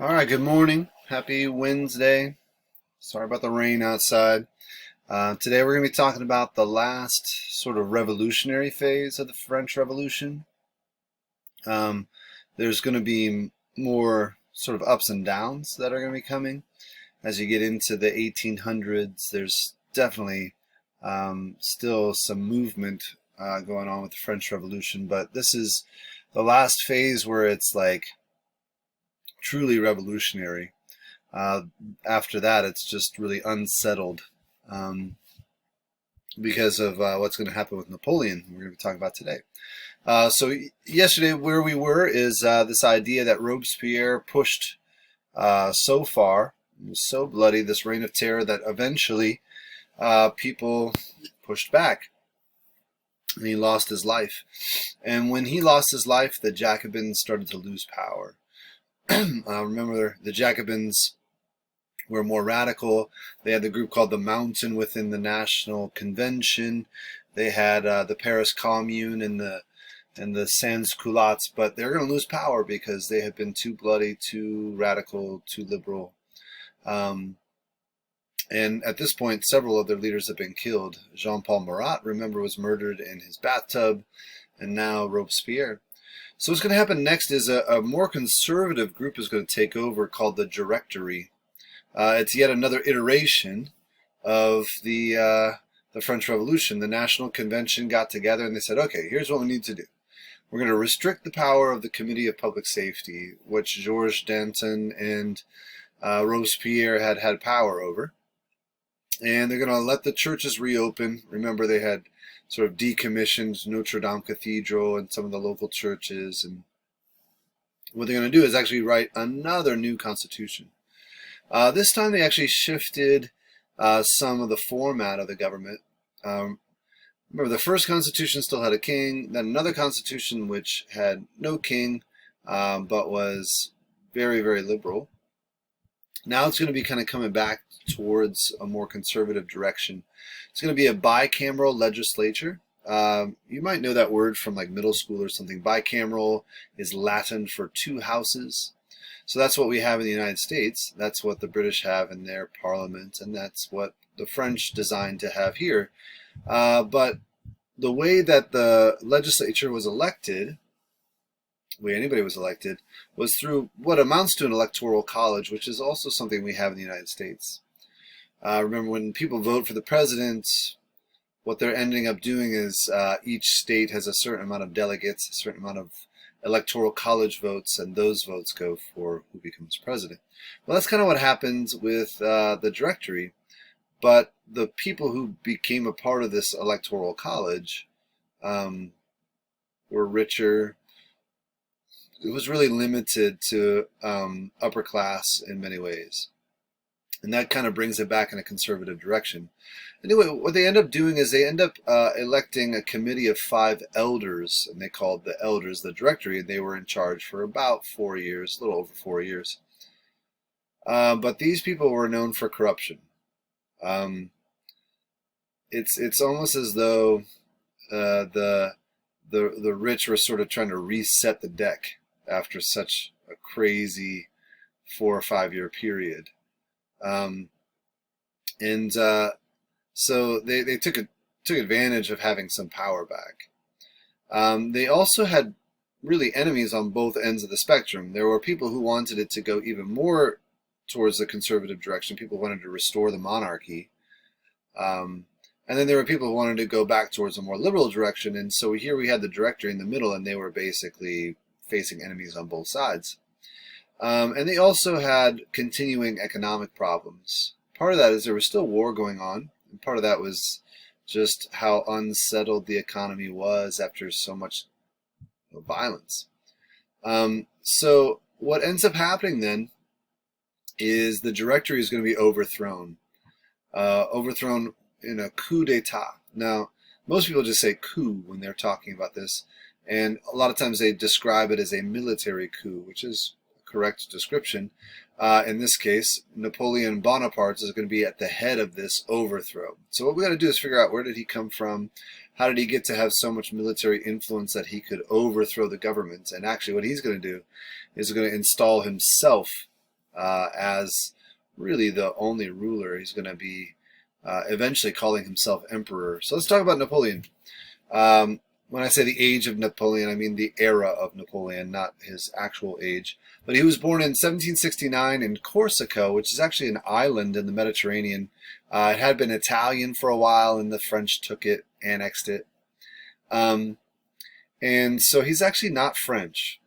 All right, good morning. Happy Wednesday. Sorry about the rain outside. Today we're going to be talking about the last sort of revolutionary phase of the French Revolution. Um, there's going to be more sort of ups and downs that are going to be coming. As you get into the 1800s, there's definitely still some movement going on with the French Revolution, but this is the last phase where it's like truly revolutionary. Uh, After that, it's just really unsettled um, because of what's going to happen with Napoleon. We're going to be talking about today. So yesterday, where we were is this idea that Robespierre pushed so far, it was so bloody, this reign of terror, that eventually people pushed back, and he lost his life. And when he lost his life, the Jacobins started to lose power. Remember, the Jacobins were more radical. They had the group called the Mountain within the National Convention. They had the Paris Commune and the Sans Culottes, but they're going to lose power because they have been too bloody, too radical, too liberal. And at this point, several of their leaders have been killed. Jean-Paul Marat, remember, was murdered in his bathtub, and now Robespierre. So what's going to happen next is a more conservative group is going to take over called the Directory. It's yet another iteration of the French Revolution. The National Convention got together and they said, okay, here's what we need to do. We're going to restrict the power of the Committee of Public Safety, which Georges Danton and Robespierre had power over. And they're going to let the churches reopen. Remember, they had sort of decommissioned Notre Dame Cathedral and some of the local churches. And what they're going to do is actually write another new constitution. This time they actually shifted some of the format of the government. Remember, the first constitution still had a king, then another constitution which had no king, but was very, very liberal. Now it's going to be kind of coming back towards a more conservative direction. It's going to be a bicameral legislature. You might know that word from like middle school or something. Bicameral is Latin for two houses. So that's what we have in the United States. That's what the British have in their parliament, and that's what the French designed to have here. But the way that the legislature was elected, the way anybody was elected, was through what amounts to an electoral college, which is also something we have in the United States. Remember, when people vote for the president, what they're ending up doing is each state has a certain amount of delegates, a certain amount of electoral college votes, and those votes go for who becomes president. Well, that's kind of what happens with the Directory, but the people who became a part of this electoral college were richer. It was really limited to upper class in many ways. And that kind of brings it back in a conservative direction. Anyway, what they end up doing is they end up electing a committee of 5 elders, and they called the elders the Directory, and they were in charge for about 4 years, a little over 4 years. But these people were known for corruption. It's almost as though the rich were sort of trying to reset the deck after such a crazy 4 or 5 year period. So they took advantage of having some power back. They also had really enemies on both ends of the spectrum. There were people who wanted it to go even more towards the conservative direction. People wanted to restore the monarchy. And then there were people who wanted to go back towards a more liberal direction. And so here we had the Directory in the middle, and they were basically facing enemies on both sides. And they also had continuing economic problems. Part of that is there was still war going on, and part of that was just how unsettled the economy was after so much violence. So what ends up happening then is the Directory is going to be overthrown. Overthrown in a coup d'etat. Now, most people just say coup when they're talking about this, and a lot of times they describe it as a military coup, which is correct description. In this case, Napoleon Bonaparte is going to be at the head of this overthrow. So what we got to do is figure out, where did he come from? How did he get to have so much military influence that he could overthrow the government? And actually what he's going to do is going to install himself as really the only ruler. He's going to be eventually calling himself emperor. So let's talk about Napoleon. When I say the age of Napoleon, I mean the era of Napoleon, not his actual age. But he was born in 1769 in Corsica, which is actually an island in the Mediterranean. It had been Italian for a while, and the French took it, annexed it. And so he's actually not French.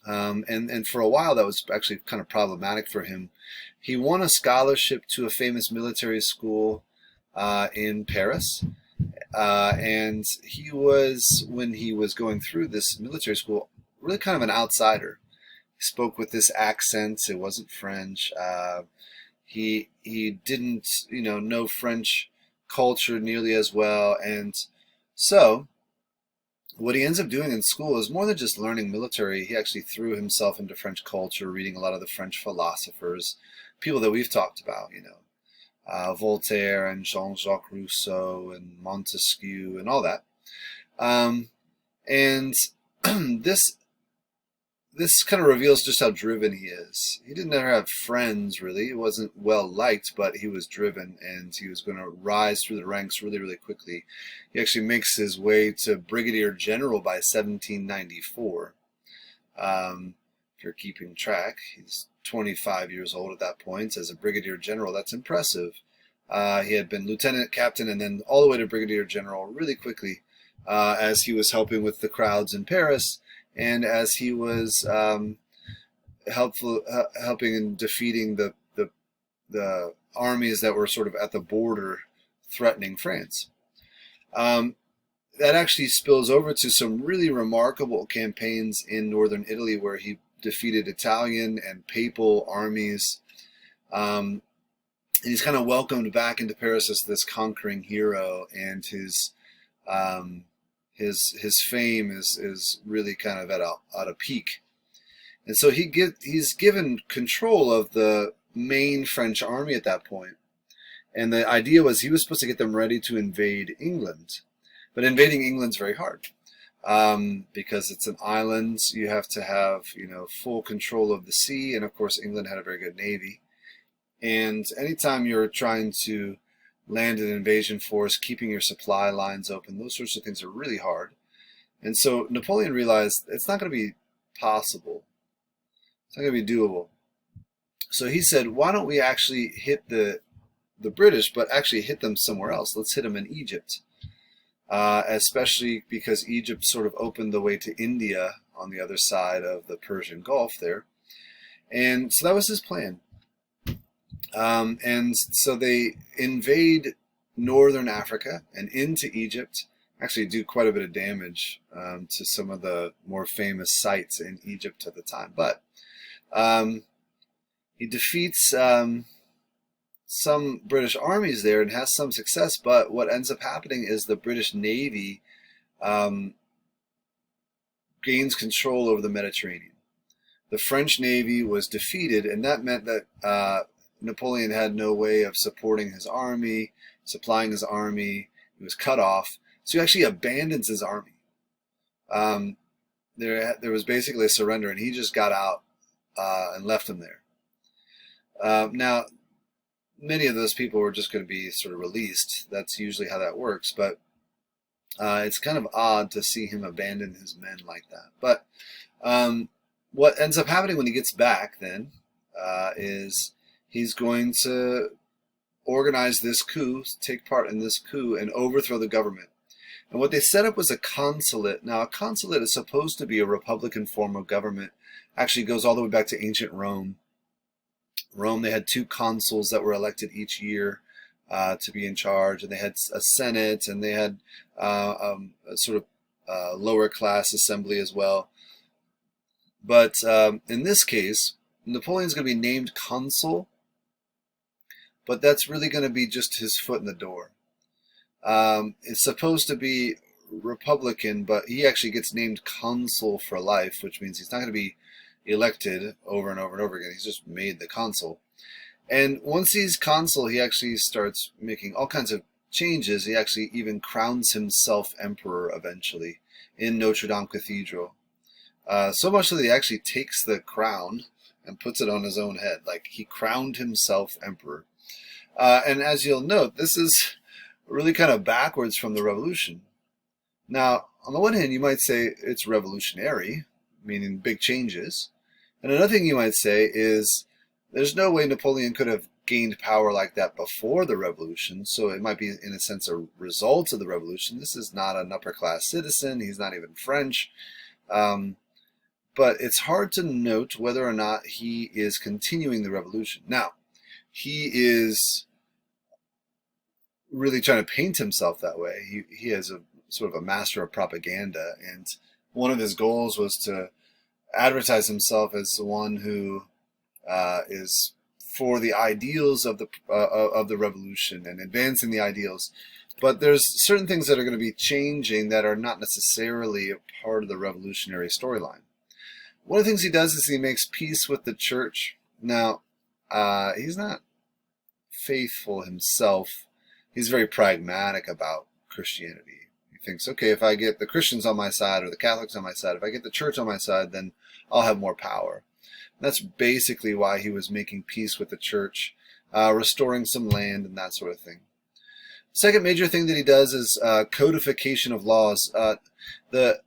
And for a while, that was actually kind of problematic for him. He won a scholarship to a famous military school in Paris. And he was, when he was going through this military school, really kind of an outsider. He spoke with this accent. It wasn't French. He didn't, know French culture nearly as well. And so what he ends up doing in school is more than just learning military. He actually threw himself into French culture, reading a lot of the French philosophers, people that we've talked about, Voltaire and Jean-Jacques Rousseau and Montesquieu and all that. And this kind of reveals just how driven he is. He didn't ever have friends, really. He wasn't well liked, but he was driven, and he was going to rise through the ranks really, really quickly. He actually makes his way to brigadier general by 1794. If you're keeping track, he's 25 years old at that point. As a brigadier general, that's impressive. He had been lieutenant, captain, and then all the way to brigadier general really quickly, as he was helping with the crowds in Paris, and as he was helping in defeating the armies that were sort of at the border threatening France. That actually spills over to some really remarkable campaigns in northern Italy, where he defeated Italian and papal armies. And he's kind of welcomed back into Paris as this conquering hero, and his fame is really kind of at a peak. And so he's given control of the main French army at that point. And the idea was he was supposed to get them ready to invade England. But invading England's very hard. Because it's an island, you have to have, full control of the sea. And of course, England had a very good navy. And anytime you're trying to land an invasion force, keeping your supply lines open, those sorts of things are really hard. And so Napoleon realized it's not going to be possible. It's not going to be doable. So he said, why don't we actually hit the British, but actually hit them somewhere else? Let's hit them in Egypt. Especially because Egypt sort of opened the way to India on the other side of the Persian Gulf there. And so that was his plan. And so they invade northern Africa and into Egypt, actually do quite a bit of damage to some of the more famous sites in Egypt at the time. But he defeats some British armies there and has some success, but what ends up happening is the British Navy gains control over the Mediterranean. The French Navy was defeated, and that meant that Napoleon had no way of supporting his army, supplying his army. He was cut off. So he actually abandons his army. There was basically a surrender, and he just got out and left them there. Now, many of those people were just going to be sort of released. That's usually how that works. But it's kind of odd to see him abandon his men like that. But what ends up happening when he gets back then is he's going to organize this coup, take part in this coup, and overthrow the government. And what they set up was a consulate. Now, a consulate is supposed to be a republican form of government. Actually, it goes all the way back to ancient Rome. Rome, they had 2 consuls that were elected each year to be in charge, and they had a senate, and they had a sort of lower class assembly as well. But in this case, Napoleon's going to be named consul, but that's really going to be just his foot in the door. It's supposed to be republican, but he actually gets named consul for life, which means he's not going to be elected over and over and over again. He's just made the consul. And once he's consul, he actually starts making all kinds of changes. He actually even crowns himself emperor eventually in Notre Dame Cathedral. So much so that he actually takes the crown and puts it on his own head. Like, he crowned himself emperor. And as you'll note, this is really kind of backwards from the revolution. Now, on the one hand, you might say it's revolutionary, meaning big changes. And another thing you might say is there's no way Napoleon could have gained power like that before the revolution, so it might be, in a sense, a result of the revolution. This is not an upper-class citizen. He's not even French. But it's hard to note whether or not he is continuing the revolution. Now, he is really trying to paint himself that way. He is a sort of a master of propaganda, and one of his goals was to advertise himself as the one who is for the ideals of the revolution and advancing the ideals. But there's certain things that are going to be changing that are not necessarily a part of the revolutionary storyline. One of the things he does is he makes peace with the church. Now, he's not faithful himself. He's very pragmatic about Christianity. He thinks, okay, if I get the Christians on my side or the Catholics on my side, if I get the church on my side, then I'll have more power. And that's basically why he was making peace with the church, restoring some land and that sort of thing. Second major thing that he does is codification of laws. The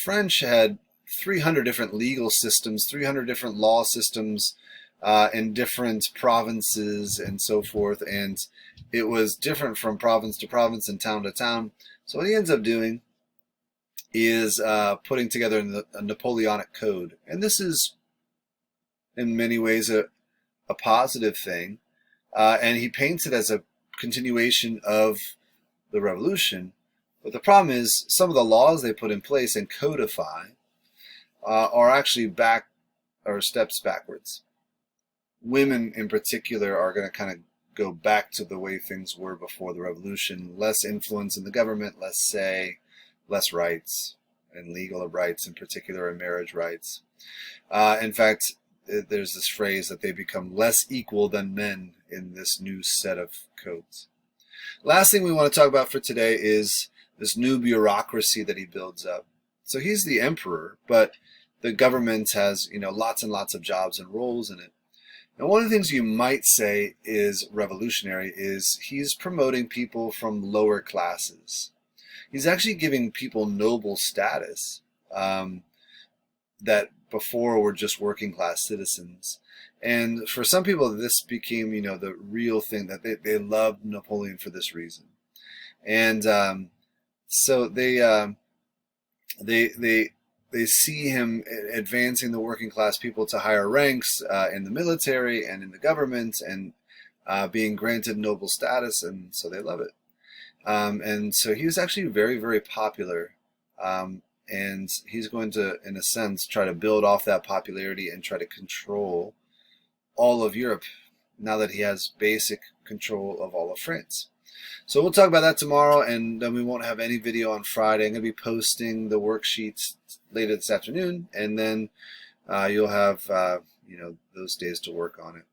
French had 300 different legal systems, 300 different law systems in different provinces and so forth, and it was different from province to province and town to town. So what he ends up doing is putting together a Napoleonic Code, and this is in many ways a positive thing, and he paints it as a continuation of the revolution. But the problem is some of the laws they put in place and codify are actually steps backwards. Women in particular are going to kind of go back to the way things were before the revolution. Less influence in the government, less say, less rights, and legal rights in particular, and marriage rights. In fact, there's this phrase that they become less equal than men in this new set of codes. Last thing we want to talk about for today is this new bureaucracy that he builds up. So he's the emperor, but the government has, lots and lots of jobs and roles in it. And one of the things you might say is revolutionary is he's promoting people from lower classes. He's actually giving people noble status that before were just working class citizens. And for some people, this became, the real thing, that they loved Napoleon for this reason. And so they see him advancing the working class people to higher ranks in the military and in the government, and being granted noble status, and so they love it. And so he was actually very, very popular. And he's going to, in a sense, try to build off that popularity and try to control all of Europe now that he has basic control of all of France. So we'll talk about that tomorrow, and then we won't have any video on Friday. I'm going to be posting the worksheets later this afternoon, and then you'll have those days to work on it.